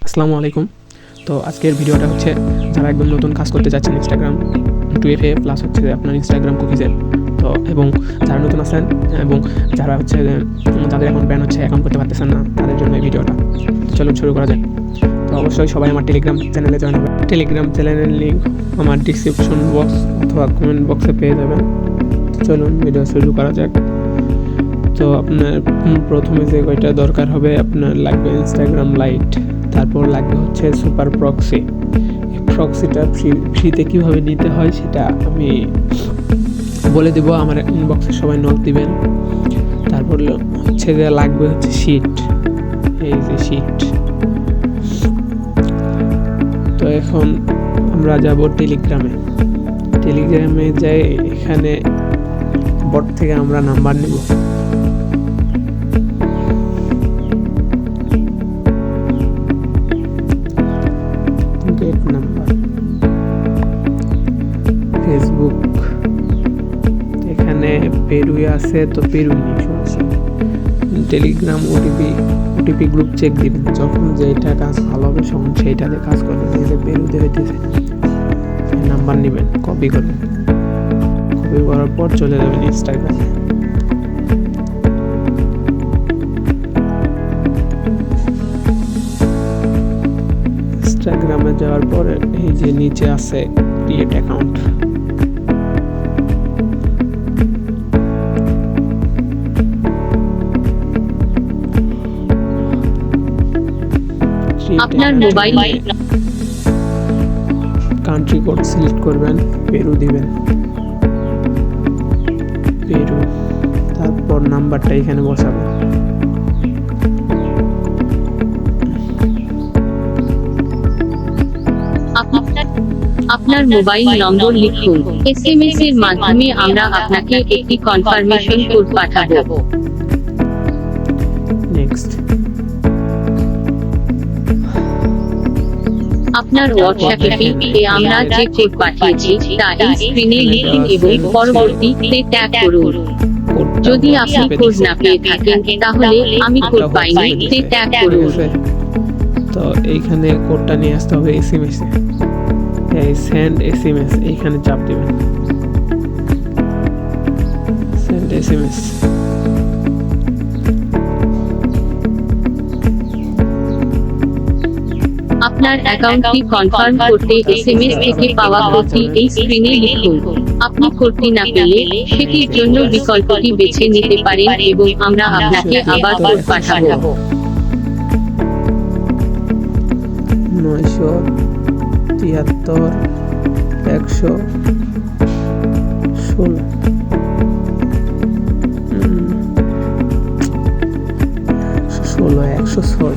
আসসালামু আলাইকুম। তো আজকের ভিডিওটা হচ্ছে যারা একদম নতুন কাজ করতে চাচ্ছেন ইনস্টাগ্রাম 2FA প্লাস হচ্ছে আপনার ইনস্টাগ্রাম কুকিজের, তো এবং যারা নতুন আছেন এবং যারা হচ্ছে যাদের এখন ব্যান হচ্ছে অ্যাকাউন্ট করতে পারতেছেন না, তাদের জন্য এই ভিডিওটা। তো চলুন শুরু করা যাক। তো অবশ্যই সবাই আমার টেলিগ্রাম চ্যানেলে জয়েন হবে। টেলিগ্রাম চ্যানেলের লিঙ্ক আমার ডিসক্রিপশন বক্স অথবা কমেন্ট বক্সে পেয়ে যাবেন। তো চলুন ভিডিও শুরু করা যাক। তো আপনার প্রথমে যে কয়টা দরকার হবে, আপনার লাগবে ইনস্টাগ্রাম লাইট, তারপর লাগবে হচ্ছে সুপার প্রক্সি। এই প্রক্সিটা ফ্রিতে কীভাবে নিতে হয় সেটা আমি বলে দেবো, আমার ইনবক্সে সবাই নক দিবেন। তারপর হচ্ছে যে লাগবে হচ্ছে শিট, এই যে শিট। তো এখন আমরা যাব টেলিগ্রামে যাই, এখানে বট থেকে আমরা নাম্বার নেব। গেট নাম্বার, ফেসবুক, এখানে পেরুই আছে তো পেরুই নিয়ে সমস্যা। টেলিগ্রাম ওটিপি গ্রুপ চেক দিবেন, যখন যেটা কাজ ভালো হবে তখন সেইটাতে কাজ করবেন। এই যে পেরুতে হইতেছে, নাম্বার নেবেন, কপি করবেন, কপি করার পর চলে যাবেন ইনস্টাগ্রামে। ইনস্টাগ্রামে যাওয়ার পর এই যে নিচে আছে ক্রিয়েট অ্যাকাউন্ট, আপনার মোবাইল কান্ট্রি কোড সিলেক্ট করবেন, পেরু দিবেন, পেরু, তারপর নাম্বারটা এখানে বসাবেন। আপনার মোবাইল নম্বর লিখুন। এসএমএস এর মাধ্যমে আমরা আপনাকে একটি কনফার্মেশন কোড পাঠাবো। নেক্সট, আপনার হোয়াটসঅ্যাপে আমরা যে কোড পাঠিয়েছি তা এই স্ক্রিনে লিখুন এবং পরবর্তীতে ট্যাগ করুন। যদি আপনি কোড না পেয়ে থাকেন তাহলে আমি কোড পাইনি তে ট্যাগ করুন। তো এইখানে কোডটা নিয়ে আসতে হবে এসএমএস এ, এই সেন্ড এসএমএস এইখানে চাপ দিবেন, সেন্ড এসএমএস। আপনার অ্যাকাউন্টটি কনফার্ম করতে এসএমএস থেকে পাওয়া কোডটি এই স্ক্রিনে লিখুন। আপনি কোডটি না পেলে সেটির জন্য বিকল্পটি বেছে নিতে পারেন এবং আমরা আপনাকে আবার কোড পাঠাবো। 973 116 106।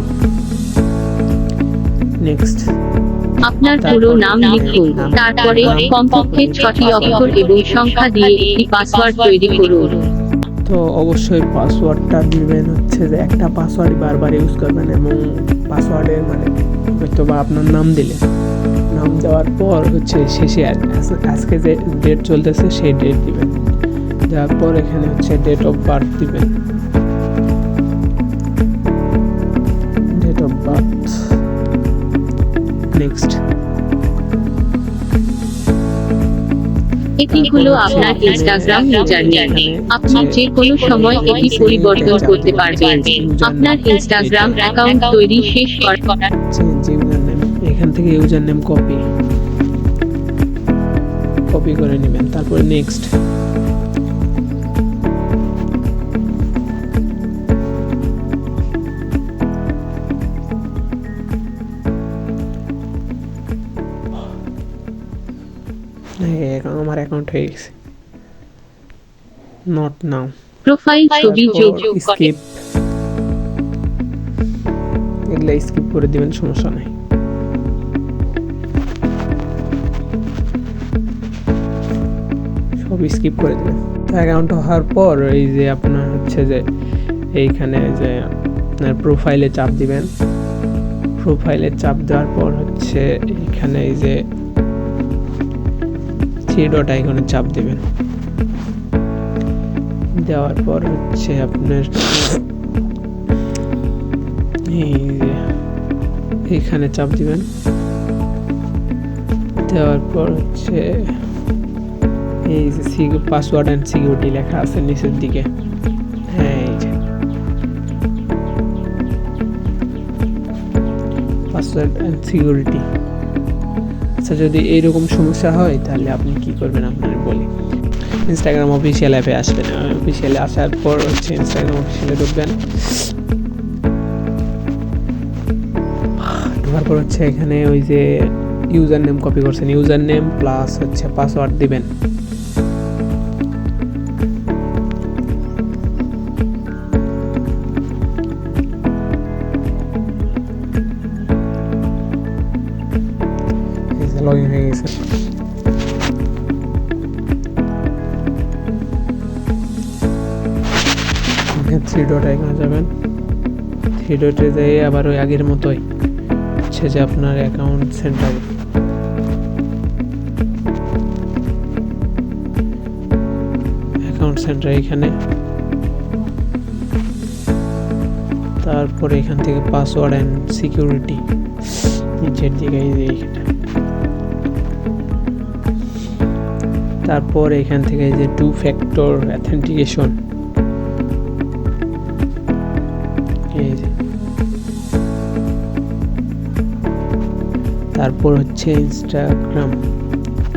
নেক্সট, আপনার পুরো নাম লিখুন, তারপরে কমপক্ষে 6টি অক্ষর এবং সংখ্যা দিয়ে একটি পাসওয়ার্ড তৈরি করুন। তো অবশ্যই পাসওয়ার্ডটা দিবেন হচ্ছে যে একটা পাসওয়ার্ডই বারবার ইউজ করবেন, এবং পাসওয়ার্ডের মানে হয়তো বা আপনার নাম দিলেন, নাম দেওয়ার পর হচ্ছে শেষে আজকে যে ডেট চলতেছে সেই ডেট দিবেন, দেওয়ার পর এখানে হচ্ছে ডেট অফ বার্থ দিবেন, ডেট অফ বার্থ। নেক্সট, এটি হলো আপনার ইনস্টাগ্রাম ইউজারনেম। আপনি যে কোনো সময় এটি পরিবর্তন করতে পারবেন। আপনার ইনস্টাগ্রাম অ্যাকাউন্ট তৈরি শেষ করার যে ইউজারনেম, এখান থেকে ইউজারনেম কপি করে নেবেন। তারপরে নেক্সট, আমার অ্যাকাউন্ট হয়ে গেছে। নট নাও, প্রোফাইল ছবি যোগ করে স্কিপ, এগুলা স্কিপ করে দিবেন, সমস্যা নাই। সব স্কিপ করে দিবেন। অ্যাকাউন্ট হওয়ার পর এই যে আপনার হচ্ছে যে এইখানে যে আপনার প্রোফাইলে চাপ দিবেন, প্রোফাইলে চাপ দেওয়ার পর হচ্ছে এইখানে এই যে 3 ডট আইকনে চাপ দিবেন, দেওয়ার পর হচ্ছে আপনার এই যে এইখানে চাপ দিবেন। দেওয়ার পর হচ্ছে এই যে পাসওয়ার্ড অ্যান্ড সিকিউরিটি লেখা আছে নিচের দিকে, হ্যাঁ এই যে পাসওয়ার্ড অ্যান্ড সিকিউরিটি। আচ্ছা, যদি এইরকম সমস্যা হয় তাহলে আপনি কি করবেন আপনার বলি। ইনস্টাগ্রাম অফিসিয়াল অ্যাপে আসবেন। অফিসিয়ালে আসার পর হচ্ছে ইনস্টাগ্রাম অফিসিয়ালে ঢুকবেন। ঢোকার পর হচ্ছে এখানে ওই যে ইউজার নেম কপি করছেন, ইউজার নেম প্লাস হচ্ছে পাসওয়ার্ড দিবেন। লগ ইন হয়ে গেছে। থ্রি ডট আইকনে যাবেন। থ্রি ডটে যেয়ে আবার ওই আগের মতোই হচ্ছে যে আপনার অ্যাকাউন্ট সেন্টার, এখানে তারপরে এখান থেকে পাসওয়ার্ড অ্যান্ড সিকিউরিটি নিচের দিকে এইখানে, তারপর এখান থেকে যে 2 ফ্যাক্টর অথেন্টিকেশন, এই যে তারপর হচ্ছে ইনস্টাগ্রাম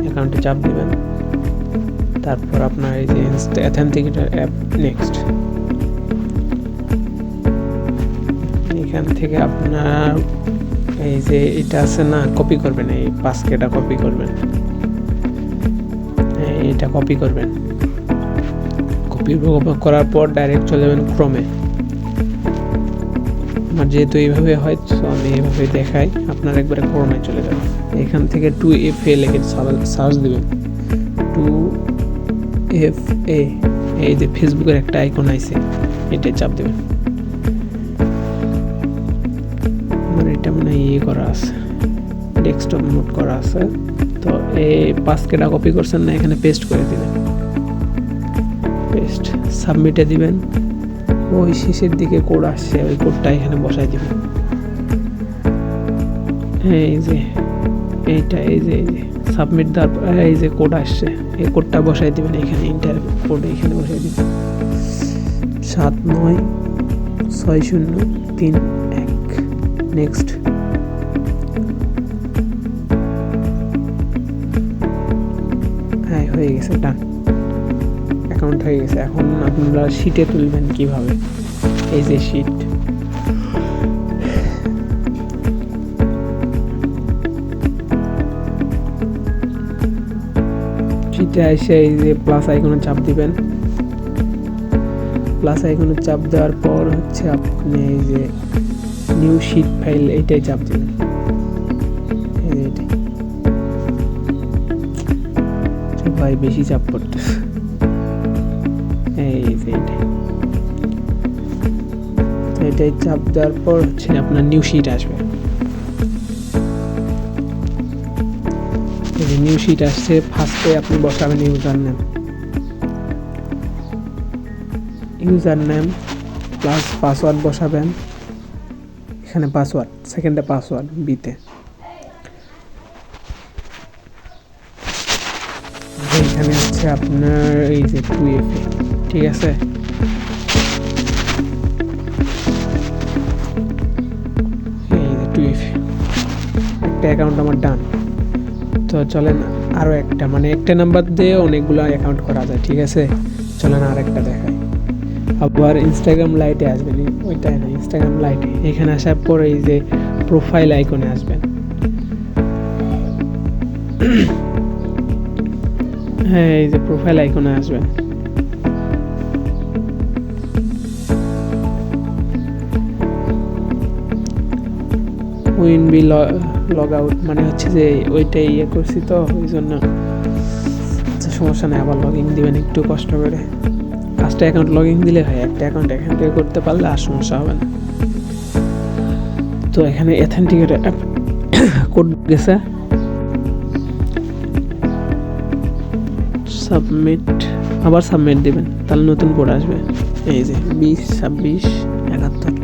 অ্যাকাউন্টে চাপ দিবেন। তারপর আপনার এই যে অথেন্টিকেটর অ্যাপ নেক্সট, এখান থেকে আপনার এই যে এটা আছে না, কপি করবেন, এই পাসকেটা কপি করবেন, এটা কপি করবেন। কপি করার পর ডাইরেক্ট চলে যাবেন ক্রোমে। আমার যেহেতু এইভাবে হয় তো আমি এইভাবে দেখাই, আপনার একবারে ক্রোমে চলে যাবেন। এখান থেকে 2FA লিখে সার্চ দিবেন। 2FA, এই যে ফেসবুকের একটা আইকন আছে, এটা চাপ দেবেন। আমার এটা মানে ইয়ে করা আছে, ডেস্কটপ মোড করা আছে। তো এই পাসকেটা কপি করছেন না, এখানে পেস্ট করে দিবেন। পেস্ট সাবমিটে দিবেন। ওই শেষের দিকে কোড আসছে, ওই কোডটা এখানে বসাই দিবেন। এই যে এইটা, এই যে সাবমিট দেওয়ার পর এই যে কোড আসছে, এই কোডটা বসাই দিবেন এখানে, ইন্টার কোড এখানে বসাই দিবেন। 796031 নেক্সট। হ্যাঁ হয়ে গেছে, ডান, অ্যাকাউন্ট হয়ে গেছে। এখন আপনারা শিটে তুলবেন কিভাবে, এই যে শিট, শিটে এসে এই যে প্লাস আইকনে চাপ দিবেন। প্লাস আইকনে চাপ দেওয়ার পর হচ্ছে আপনি এই যে নিউ শিট ফাইল, এইটাই চাপ দিবেন। ভাই বেশি চাপ পড়তেছে, এই যে এটাই চাপ দেওয়ার পর হচ্ছে আপনার নিউ শিট আসবে। এই যে নিউ শিট আসছে, ফার্স্টে আপনি বসাবেন ইউজার নেম প্লাস পাসওয়ার্ড বসাবেন। এখানে পাসওয়ার্ড, সেকেন্ডে পাসওয়ার্ড বিতে। এখানে হচ্ছে আপনার এই যে 2FA, ঠিক আছে। এই যে 2FA একটা অ্যাকাউন্ট আমার ডান। তো চলেন আরও একটা, মানে একটা নাম্বার দিয়ে অনেকগুলো অ্যাকাউন্ট করা যায়, ঠিক আছে। চলেন আর একটা দেখাই। আবার ইনস্টাগ্রাম লাইটে আসবেন, ওইটাই না, ইনস্টাগ্রাম লাইটে এখানে আসার পর এই যে প্রোফাইল আইকনে আসবেন। হ্যাঁ এই যে প্রোফাইল আইকনে আসবেন। উইন বি লগ আউট, মানে হচ্ছে যে ওইটাই ইয়ে করছি তো ওই জন্য। আচ্ছা সমস্যা নেই, আবার লগ ইন দিবেন একটু কষ্ট করে। ফার্স্টে অ্যাকাউন্ট লগ ইন দিলে হয়, একটা অ্যাকাউন্ট এখান থেকে করতে পারলে আর সমস্যা হবে না। তো এখানে অথেন্টিকেটর কোড গেছে, সাবমিট, আবার সাবমিট দিবেন, তাহলে নতুন কোড আসবে। এই যে 202671।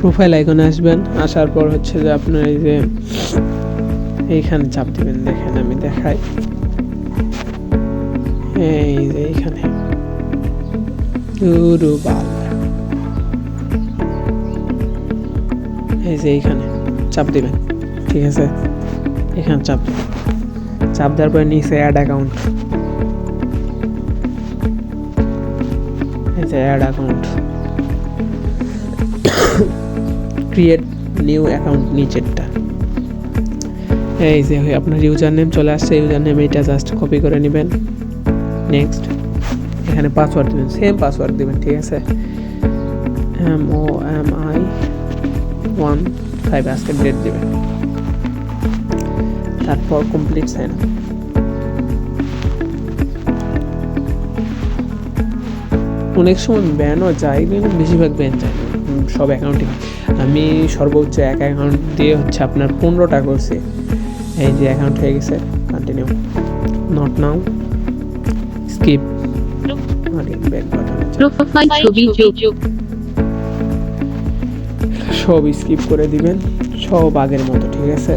প্রোফাইল আইকনে আসবেন, আসার পর হচ্ছে যে আপনার এই যে এইখানে চাপ দিবেন। দেখেন আমি দেখাই, এই যে এইখানে এই যে এইখানে চাপ দিবেন, ঠিক আছে। এখানে চাপ দেওয়ার পরে নিচে অ্যাড অ্যাকাউন্ট, এই যে add account, create new account নিচেরটা। এই যে আপনার ইউজার নেম চলে আসছে, ইউজার নেম এইটা জাস্ট কপি করে নেবেন। নেক্সট, এখানে পাসওয়ার্ড দেবেন, সেম পাসওয়ার্ড দেবেন, ঠিক আছে। MOMI15 আজকের ডেট দেবেন। তারপর কমপ্লিট সাইন আপ। অনেক সময় ব্যানও যায়, কিন্তু বেশিরভাগ ব্যান যায় না, সব অ্যাকাউন্টে। আমি সর্বোচ্চ এক অ্যাকাউন্ট দিয়ে হচ্ছে আপনার 15টা করছি। এই যে অ্যাকাউন্ট হয়ে গেছে, continue, not now, skip, back button, profile ছবি যোগ, সব স্কিপ করে দিবেন, সব আগের মতো, ঠিক আছে।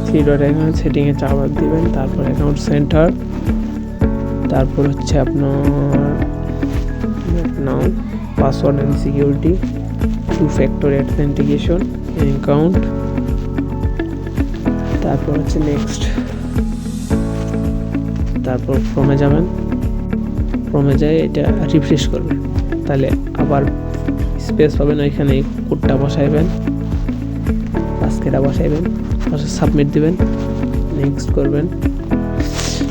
থ্রি ডট এখানে সেটিংয়ে চাপ দিবেন, তারপর অ্যাকাউন্ট সেন্টার, তারপর হচ্ছে আপনার now, password and security, 2 factor authentication, account, তারপর হচ্ছে নেক্সট, তারপর ফর্মে যাবেন, ফর্মে যাই এটা রিফ্রেশ করবেন, তাহলে আবার স্পেস পাবেন, ওইখানে কোডটা বসাইবেন, আজকেটা বসাইবেন, সাবমিট দিবেন, নেক্সট করবেন।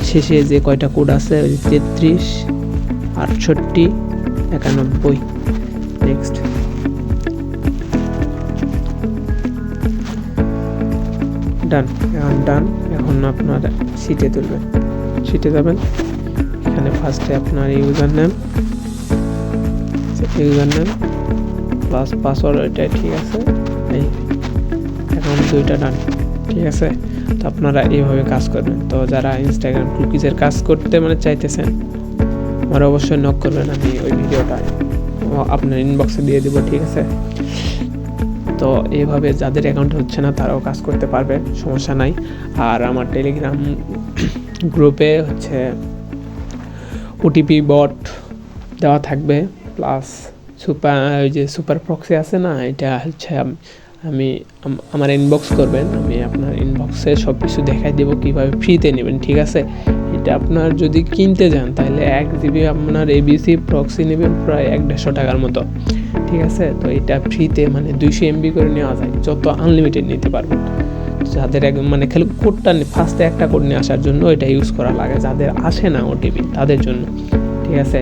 শেষে যে কয়টা কোড আছে 33, 68, 91, নেক্সট। ডান, এখন ডান। এখন আপনার শিটে তুলবেন, শিটে যাবেন, এখানে ফার্স্টে আপনার ইউজার নেম প্লাস পাসওয়ার্ড, ওইটা ঠিক আছে। এই এখন 2টা ডান, ঠিক আছে। তো আপনারা এইভাবে কাজ করবেন। তো যারা ইনস্টাগ্রাম কুকিজের কাজ করতে চাইতেছেন, আমার অবশ্যই নক করবেন, আমি ওই ভিডিওটা আপনার ইনবক্সে দিয়ে দেবো, ঠিক আছে। তো এইভাবে যাদের অ্যাকাউন্ট হচ্ছে না তারাও কাজ করতে পারবে, সমস্যা নাই। আর আমার টেলিগ্রাম গ্রুপে হচ্ছে ওটিপি বট দেওয়া থাকবে, প্লাস ওই যে সুপার প্রক্সি আছে না, এটা হচ্ছে আমি আমার ইনবক্স করবেন, আমি আপনার ইনবক্সে সব কিছু দেখাই দেবো কীভাবে ফ্রিতে নেবেন, ঠিক আছে। এটা আপনার যদি কিনতে যান তাহলে 1 GB আপনার ABC প্রক্সি নেবেন প্রায় 150 টাকার মতো, ঠিক আছে। তো এটা ফ্রিতে 200 MB করে নেওয়া যায়, যত আনলিমিটেড নিতে পারবেন। যাদের খালি কোডটা ফার্স্টে একটা কোড নিয়ে আসার জন্য এটা ইউজ করা লাগে, যাদের আসে না ওটিপি তাদের জন্য, ঠিক আছে।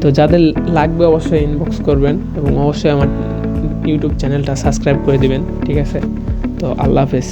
তো যাদের লাগবে অবশ্যই ইনবক্স করবেন, এবং অবশ্যই আমার ইউটিউব চ্যানেলটা সাবস্ক্রাইব করে দিবেন, ঠিক আছে। তো আল্লাহ হাফেজ।